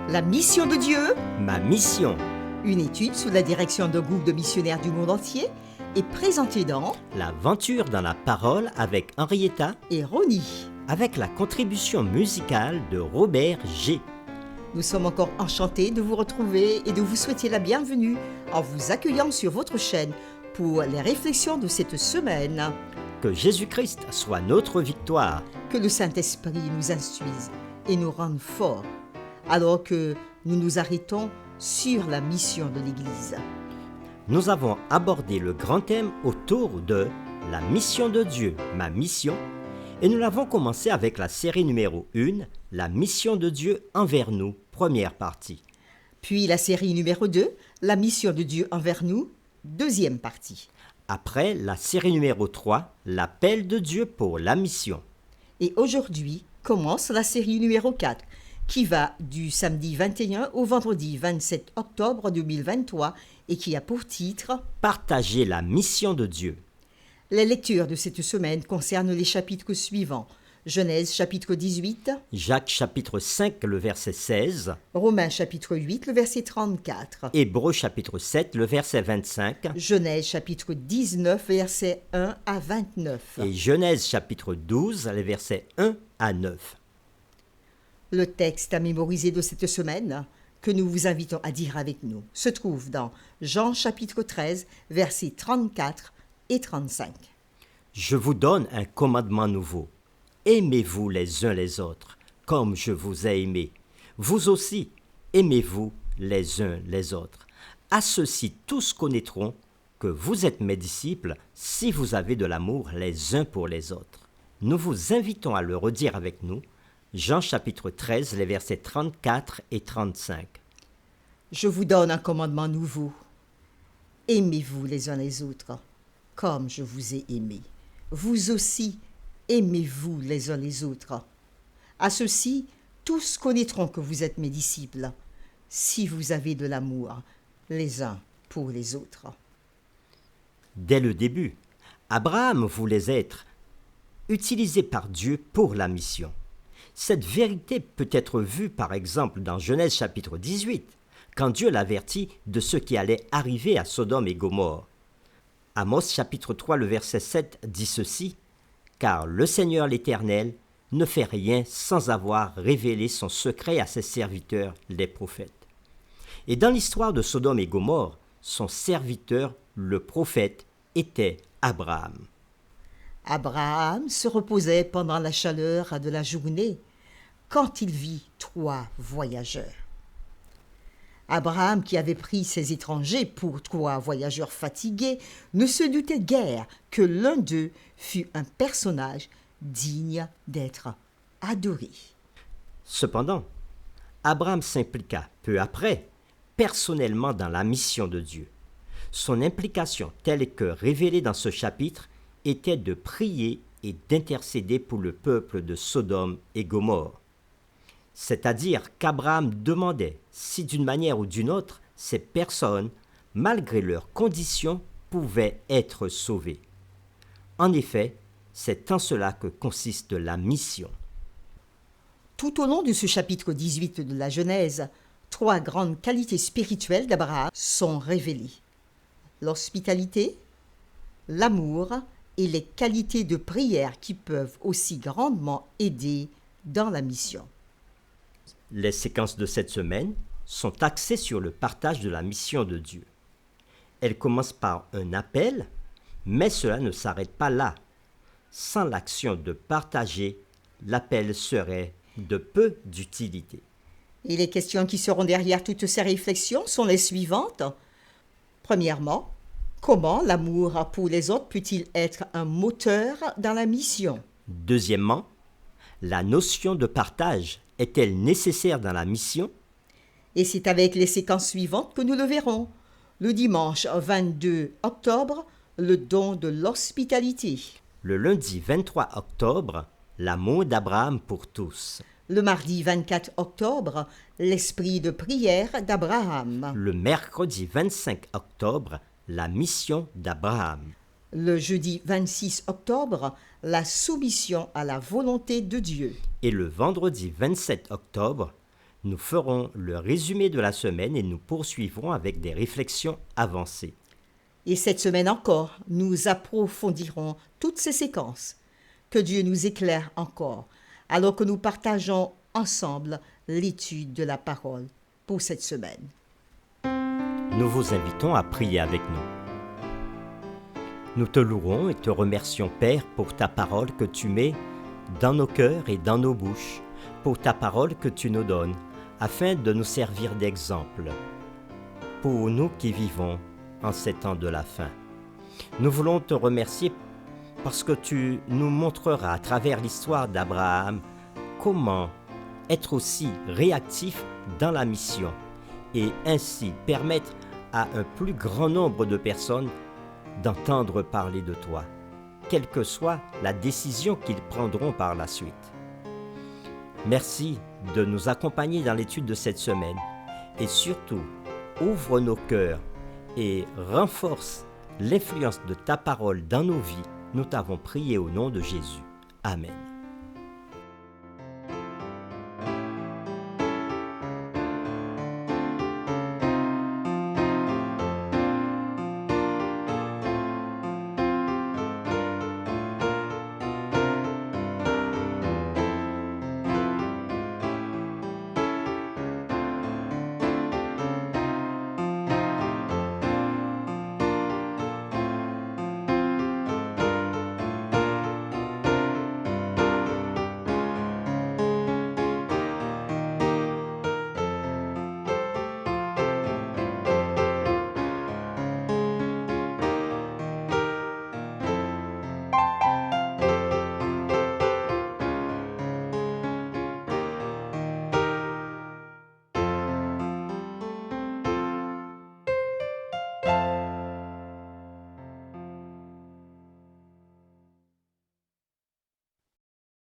La mission de Dieu, Ma mission, une étude sous la direction d'un groupe de missionnaires du monde entier, est présentée dans l'aventure dans la parole avec Henrietta, et Ronnie. avec la contribution musicale de Robert G. Nous sommes encore enchantés de vous retrouver et de vous souhaiter la bienvenue en vous accueillant sur votre chaîne pour les réflexions de cette semaine. Que Jésus-Christ soit notre victoire. Que le Saint-Esprit nous instruise et nous rende forts, alors que nous nous arrêtons sur la mission de l'Église. Nous avons abordé le grand thème autour de la mission de Dieu, ma mission, et nous l'avons commencé avec la série numéro 1, la mission de Dieu envers nous, première partie. Puis la série numéro 2, la mission de Dieu envers nous, deuxième partie. Après, la série numéro 3, l'appel de Dieu pour la mission. Et aujourd'hui commence la série numéro 4, qui va du samedi 21 au vendredi 27 octobre 2023 et qui a pour titre Partager la mission de Dieu. Les lectures de cette semaine concernent les chapitres suivants. Genèse chapitre 18, Jacques chapitre 5, le verset 16, Romains chapitre 8, le verset 34, Hébreux chapitre 7, le verset 25, Genèse chapitre 19, versets 1 à 29. et Genèse chapitre 12, les versets 1 à 9. Le texte à mémoriser de cette semaine, que nous vous invitons à dire avec nous, se trouve dans Jean chapitre 13, versets 34 et 35. Je vous donne un commandement nouveau. Aimez-vous les uns les autres, comme je vous ai aimé. Vous aussi, aimez-vous les uns les autres. À ceci, tous connaîtront que vous êtes mes disciples si vous avez de l'amour les uns pour les autres. Nous vous invitons à le redire avec nous. Jean chapitre 13, les versets 34 et 35. Je vous donne un commandement nouveau. Aimez-vous les uns les autres, comme je vous ai aimé. Vous aussi, aimez-vous les uns les autres. À ceci, tous connaîtront que vous êtes mes disciples, si vous avez de l'amour les uns pour les autres. Dès le début, Abraham voulait être utilisé par Dieu pour la mission. Cette vérité peut être vue par exemple dans Genèse chapitre 18, quand Dieu l'avertit de ce qui allait arriver à Sodome et Gomorrhe. Amos chapitre 3, le verset 7 dit ceci, « Car le Seigneur l'Éternel ne fait rien sans avoir révélé son secret à ses serviteurs, les prophètes. » Et dans l'histoire de Sodome et Gomorrhe, son serviteur, le prophète, était Abraham. Abraham se reposait pendant la chaleur de la journée quand il vit 3 voyageurs. Abraham, qui avait pris ses étrangers pour 3 voyageurs fatigués, ne se doutait guère que l'un d'eux fût un personnage digne d'être adoré. Cependant, Abraham s'impliqua peu après, personnellement dans la mission de Dieu. Son implication, telle que révélée dans ce chapitre, était de prier et d'intercéder pour le peuple de Sodome et Gomorrhe. C'est-à-dire qu'Abraham demandait si d'une manière ou d'une autre, ces personnes, malgré leurs conditions, pouvaient être sauvées. En effet, c'est en cela que consiste la mission. Tout au long de ce chapitre 18 de la Genèse, 3 grandes qualités spirituelles d'Abraham sont révélées. L'hospitalité, l'amour et les qualités de prière qui peuvent aussi grandement aider dans la mission. Les séquences de cette semaine sont axées sur le partage de la mission de Dieu. Elles commencent par un appel, mais cela ne s'arrête pas là. Sans l'action de partager, l'appel serait de peu d'utilité. Et les questions qui seront derrière toutes ces réflexions sont les suivantes. Premièrement, comment l'amour pour les autres peut-il être un moteur dans la mission? Deuxièmement, la notion de partage est-elle nécessaire dans la mission? Et c'est avec les séquences suivantes que nous le verrons. Le dimanche 22 octobre, le don de l'hospitalité. Le lundi 23 octobre, l'amour d'Abraham pour tous. Le mardi 24 octobre, l'esprit de prière d'Abraham. Le mercredi 25 octobre, la mission d'Abraham. Le jeudi 26 octobre, la soumission à la volonté de Dieu. Et le vendredi 27 octobre, Nous ferons le résumé de la semaine et nous poursuivrons avec des réflexions avancées. Et cette semaine encore, nous approfondirons toutes ces séquences. Que Dieu nous éclaire encore, alors que nous partageons ensemble l'étude de la parole pour cette semaine. Nous vous invitons à prier avec nous. Nous te louons et te remercions, Père, pour ta parole que tu mets dans nos cœurs et dans nos bouches, pour ta parole que tu nous donnes, afin de nous servir d'exemple pour nous qui vivons en ces temps de la fin. Nous voulons te remercier parce que tu nous montreras à travers l'histoire d'Abraham comment être aussi réactif dans la mission et ainsi permettre à un plus grand nombre de personnes d'entendre parler de toi, quelle que soit la décision qu'ils prendront par la suite. Merci de nous accompagner dans l'étude de cette semaine et surtout, ouvre nos cœurs et renforce l'influence de ta parole dans nos vies. Nous t'avons prié au nom de Jésus. Amen.